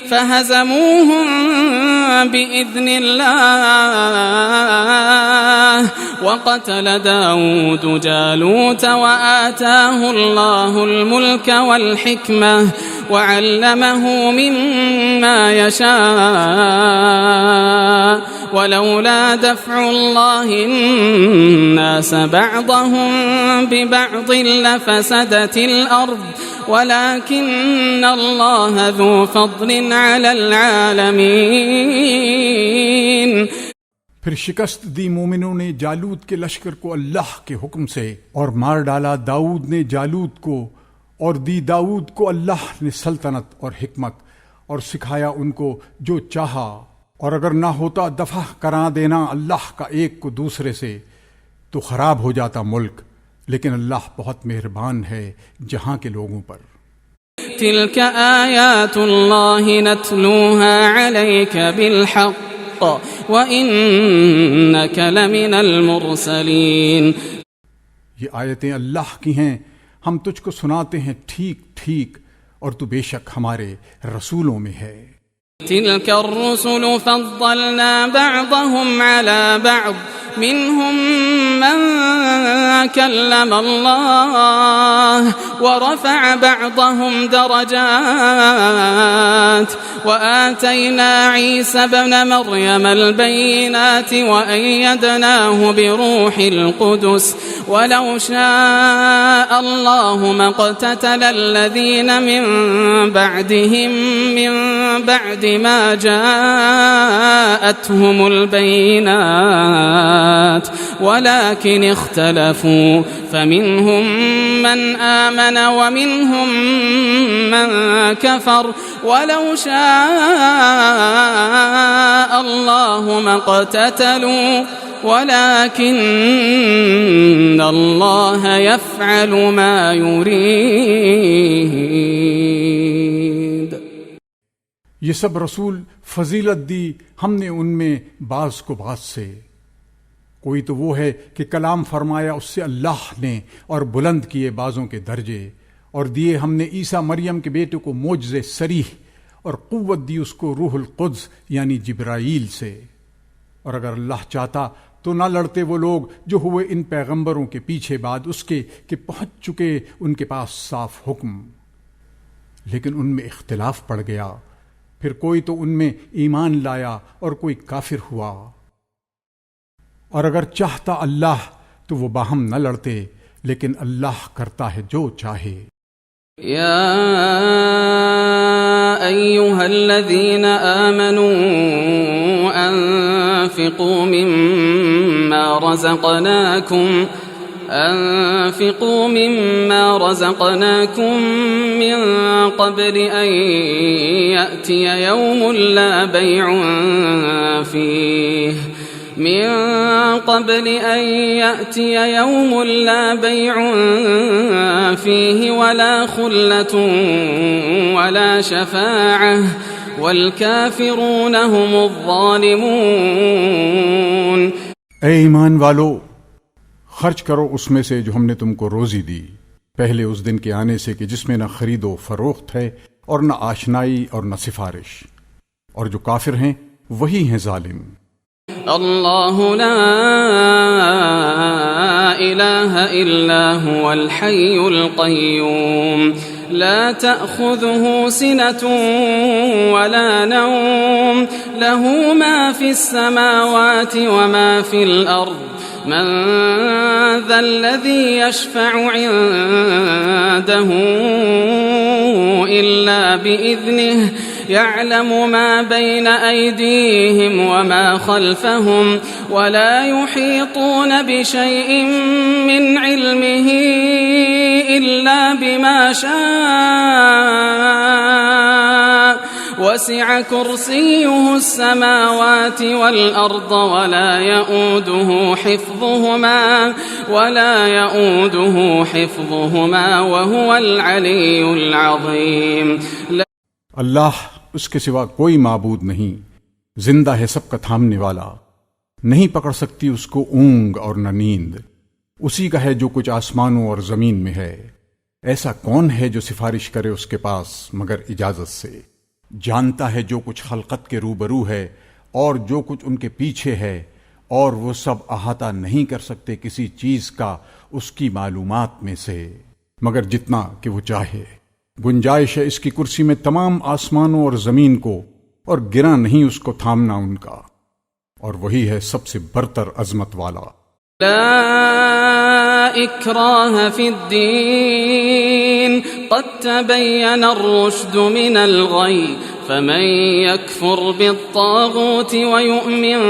فهزموهم بإذن الله وقتل داود جالوت وآتاه الله الملك والحكمة وعلمه مما يشاء ولولا دفع الله الناس بعضهم ببعض لفسدت الأرض ولكن الله ذو فضل على العالمين। फिर शिकस्त दी मोमिनों ने जालूत के लश्कर को अल्लाह के हुक्म से और मार डाला दाऊद ने जालूत को और दी दाऊद को अल्लाह ने सल्तनत और हिकमत और सिखाया उनको जो चाहा। और अगर ना होता दफा करा देना अल्लाह का एक को दूसरे से तो खराब हो जाता मुल्क, लेकिन अल्लाह बहुत मेहरबान है जहां के लोगों पर। तिल्क आयातुल्लाहि नतलूहा अलैका बिलहक़ व इन्नक लमिनल मुरसलीन। ये आयतें अल्लाह की हैं, हम तुझको सुनाते हैं ठीक ठीक और तू बेशक हमारे रसूलों में है। तिल्क अर्रुसुल फद्दलना बअदहुम अला बअद मिनहुम मन कल्लम अल्लाह व रफ़अ बअदहुम दरजात व आतैना ईसा इब्न मर्यम अल-बय्यिनात व अय्यदनाहु बिरूहिल कुदस वलौ शाअ अल्लाहु मक़ततल अल्लज़ीन मिन बअदहिम मिन बअद ما جاءتهم البينات ولكن اختلفوا فمنهم من آمن ومنهم من كفر ولو شاء الله ما اقتتلوا ولكن الله يفعل ما يريد। ये सब रसूल फजीलत दी हमने उनमें बाज को बाज से। कोई तो वो है कि कलाम फरमाया उससे अल्लाह ने और बुलंद किए बाजों के दर्जे और दिए हमने ईसा मरियम के बेटे को मोजज़े सरीह और कुव्वत दी उसको रूहुल कुद्स यानी जिब्राईल से। और अगर अल्लाह चाहता तो ना लड़ते वो लोग जो हुए इन पैगंबरों के पीछे बाद उसके कि पहुंच चुके उनके पास साफ हुक्म, लेकिन उनमें इख्तिलाफ पड़ गया। फिर कोई तो उनमें ईमान लाया और कोई काफिर हुआ। और अगर चाहता अल्लाह तो वो बाहम न लड़ते, लेकिन अल्लाह करता है जो चाहे। या अय्युहल्लज़ीन आमनू अनफ़िक़ू मिम्मा रज़क़नाकुम मिन क़ब्ल अन यअतिय यौमुन ला बैउन फ़ीह من قبل أن يأتي يوم لا بيع فيه ولا خلة ولا شفاعة والكافرون هم الظالمون। ऐ ईमान वालो, खर्च करो उसमें से जो हमने तुमको रोजी दी पहले उस दिन के आने से कि जिसमें न खरीदो फरोख्त है और न आशनाई और न सिफारिश, और जो काफिर हैं वही हैं जालिम। अल्लाहु ला इलाहा इल्ला हुवल हय्युल क़य्यूम ला तअख़ुज़ुहु सिनतुन वला नौम लहू मा फ़िस समावाति व मा फ़िल अर्ज़ मन ज़ल्लज़ी यशफ़अु इन्दहु इल्ला बिइज़्निहि यअलमु मा बैन अयदीहिम व मा खल्फ़हुम वला युहीतून बिशैइन मिन इल्मिही इल्ला बिमा शाअ वसिअ कुर्सियुहु अस्समावाति वल अर्ज़ वला यऊदुहु हिफ़्ज़ुहुमा व हुवल अलियुल अज़ीम। अल्लाह उसके सिवा कोई माबूद नहीं, जिंदा है सबका थामने वाला, नहीं पकड़ सकती उसको ऊंग और न नींद। उसी का है जो कुछ आसमानों और जमीन में है। ऐसा कौन है जो सिफारिश करे उसके पास मगर इजाजत से। जानता है जो कुछ खलकत के रूबरू है और जो कुछ उनके पीछे है, और वो सब अहाता नहीं कर सकते किसी चीज का उसकी मालूमात में से मगर जितना कि वो चाहे। गुंजाइश है इसकी कुर्सी में तमाम आसमानों और जमीन को, और गिरा नहीं उसको थामना उनका, और वही है सबसे बरतर अजमत वाला। ला इक्राह फिद्दीन क़द तबय्यन अर्रुश्द मिनल गय फमन यकफुर बित्तागूत व युमिन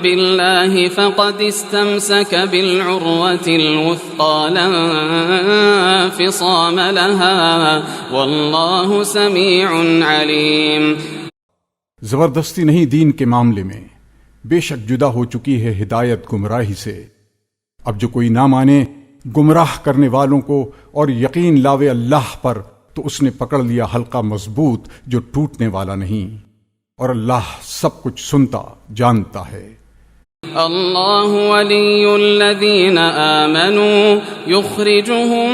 बिल्लाहि फ़क़द इस्तमसक बिलउर्वतिल वुथक़ा ला इंफ़िसाम लहा वल्लाहु समीउन अलीम। जबरदस्ती नहीं दीन के मामले में, बेशक जुदा हो चुकी है हिदायत गुमराही से। अब जो कोई ना माने गुमराह करने वालों को और यकीन लावे अल्लाह पर, तो उसने पकड़ लिया हल्का मजबूत जो टूटने वाला नहीं, और अल्लाह सब कुछ सुनता जानता है। अल्लाहु वलियुल्लज़ीना आमनू युख़रिजुहुम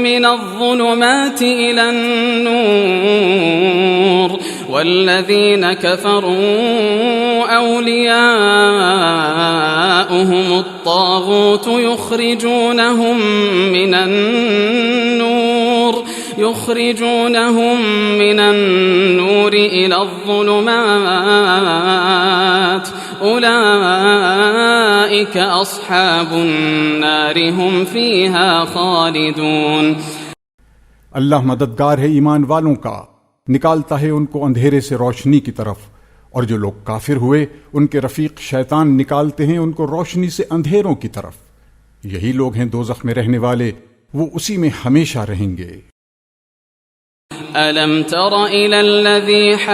मिनज़्ज़ुलुमाति इलन्नूर वल्लज़ीना कफ़रू औलियाउहुमुत्तागूत युख़रिजूनहुम मिनन्नूर इलज़्ज़ुलुमात उलाइक अस्हाबुन्नार हुम फ़ीहा ख़ालिदून। अल्लाह मददगार है ईमान वालों का, निकालता है उनको अंधेरे से रोशनी की तरफ, और जो लोग काफिर हुए उनके रफीक शैतान निकालते हैं उनको रोशनी से अंधेरों की तरफ। यही लोग हैं दोज़ख में रहने वाले, वो उसी में हमेशा रहेंगे। अलम तर इलल्लज़ी हज्ज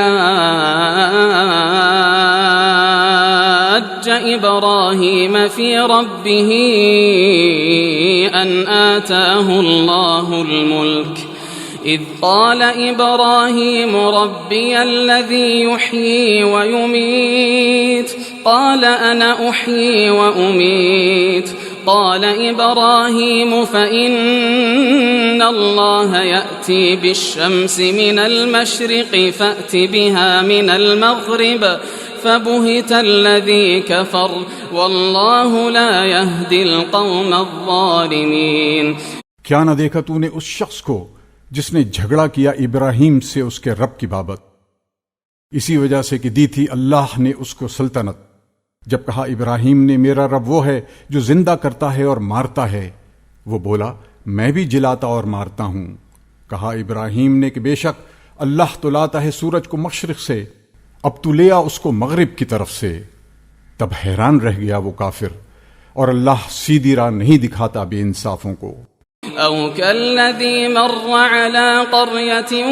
इब्राहीम फ़ी रब्बिही अन आताहुल्लाहुल मुल्क इज़ क़ाल इब्राहीम रब्बियल्लज़ी युह्यी व युमीत क़ाल अना उह्यी व उमीत क़ाल इब्राहीम फ़इन्नल्लाह यअती बिश्शम्सि मिनल मशरिक़ि फ़अति बिहा मिनल मग़रिब फ़बुहितल्लज़ी कफ़र वल्लाहु ला यहदिल क़ौमज़्ज़ालिमीन। क्या न देखा तूने उस शख्स को जिसने झगड़ा किया इब्राहिम से उसके रब की बाबत, इसी वजह से कि दी थी अल्लाह ने उसको सल्तनत। जब कहा इब्राहिम ने मेरा रब वो है जो जिंदा करता है और मारता है, वो बोला मैं भी जिलाता और मारता हूं। कहा इब्राहिम ने कि बेशक अल्लाह तो लाता है सूरज को मशरिक से, अब तू ले आ उसको मगरिब की तरफ से। तब हैरान रह गया वो काफिर, और अल्लाह सीधी राह नहीं दिखाता बेइंसाफों को। औ कल्लज़ी मर्र अला क़र्यतिन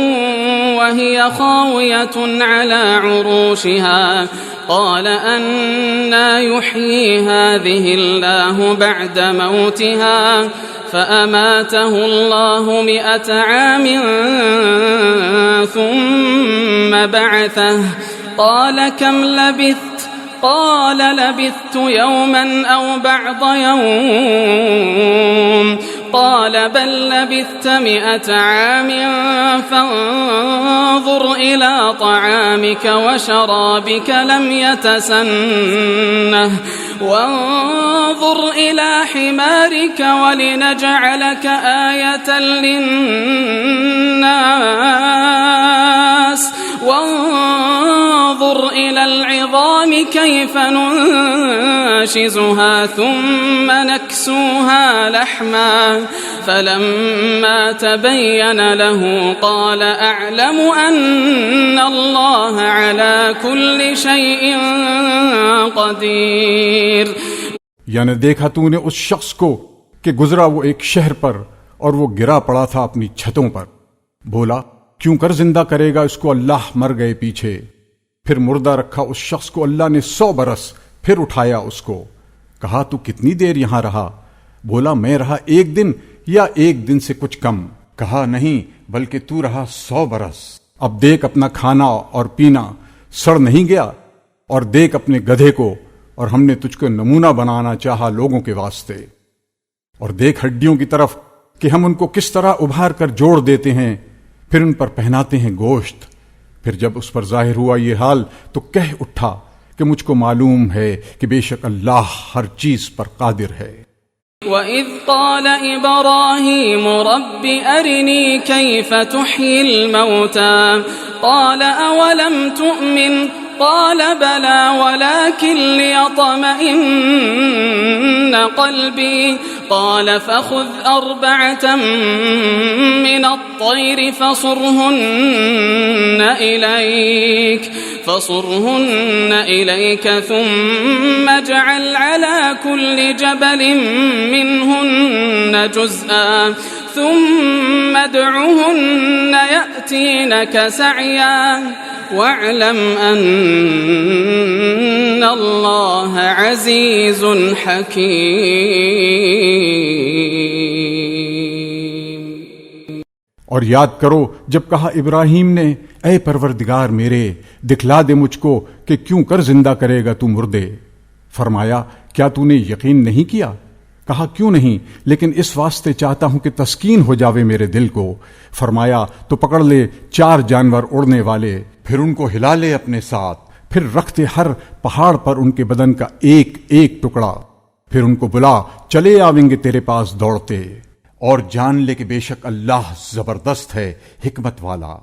वहिय ख़ावियतुन अला उरूशिहा क़ाल अन्ना युह्यी हाज़िहिल्लाहु बअद मौतिहा फ़अमातहु अल्लाहु मिअत आमिन थुम्म बअसह क़ाल कम लबिथ क़ाल लबिथ्तु यौमन औ बअद यौम क़ाल बल लबिथ्त मिअत आमिन फ़न्ज़ुर इला तआमिक व शराबिक लम यतसन्नह वन्ज़ुर इला हिमारिक वलिनजअलक आयतन लिन्नास वन्ज़ुर इलल इज़ामि कैफ़ नुनशिज़ुहा थुम्म नक्सूहा लहमा फलम्मा तबय्यन लहू क़ाल अअलमु अन्नल्लाह अला कुल्लि शैइन क़दीर। यानी देखा तूने उस शख्स को कि गुजरा वो एक शहर पर और वो गिरा पड़ा था अपनी छतों पर। बोला क्यों कर जिंदा करेगा इसको अल्लाह, मर गए पीछे। फिर मुर्दा रखा उस शख्स को अल्लाह ने 100 बरस, फिर उठाया उसको। कहा तू कितनी देर यहां रहा? बोला मैं रहा 1 दिन या 1 दिन से कुछ कम। कहा नहीं बल्कि तू रहा 100 बरस। अब देख अपना खाना और पीना सड़ नहीं गया, और देख अपने गधे को, और हमने तुझको नमूना बनाना चाहा लोगों के वास्ते। और देख हड्डियों की तरफ कि हम उनको किस तरह उभार कर जोड़ देते हैं, फिर उन पर पहनाते हैं गोश्त। फिर जब उस पर जाहिर हुआ ये हाल तो कह उठा कि मुझको मालूम है कि बेशक अल्लाह हर चीज पर कादिर है। वइज़ क़ाल इब्राहीम रब्बि अरिनी कैफ़ तुह्यिल मौता क़ाल अवलम तुअमिन क़ाल बला वलाकिन लियत्मइन्न क़ल्बी क़ाल फ़ख़ुज़ अर्बअतम मिन अत्तैर فصرهن إليك ثم اجعل على كل جبل منهن جزءا ثم ادعهن يأتينك سعيا واعلم أن الله عزيز حكيم। और याद करो जब कहा इब्राहीम ने, ऐ परवरदिगार मेरे, दिखला दे मुझको कि क्यों कर जिंदा करेगा तू मुर्दे। फरमाया, क्या तूने यकीन नहीं किया? कहा, क्यों नहीं, लेकिन इस वास्ते चाहता हूं कि तस्कीन हो जावे मेरे दिल को। फरमाया, तो पकड़ ले 4 जानवर उड़ने वाले, फिर उनको हिला ले अपने साथ, फिर रखते हर पहाड़ पर उनके बदन का एक एक टुकड़ा, फिर उनको बुला, चले आवेंगे तेरे पास दौड़ते। और जान ले कि बेशक अल्लाह जबरदस्त है, हिकमत वाला।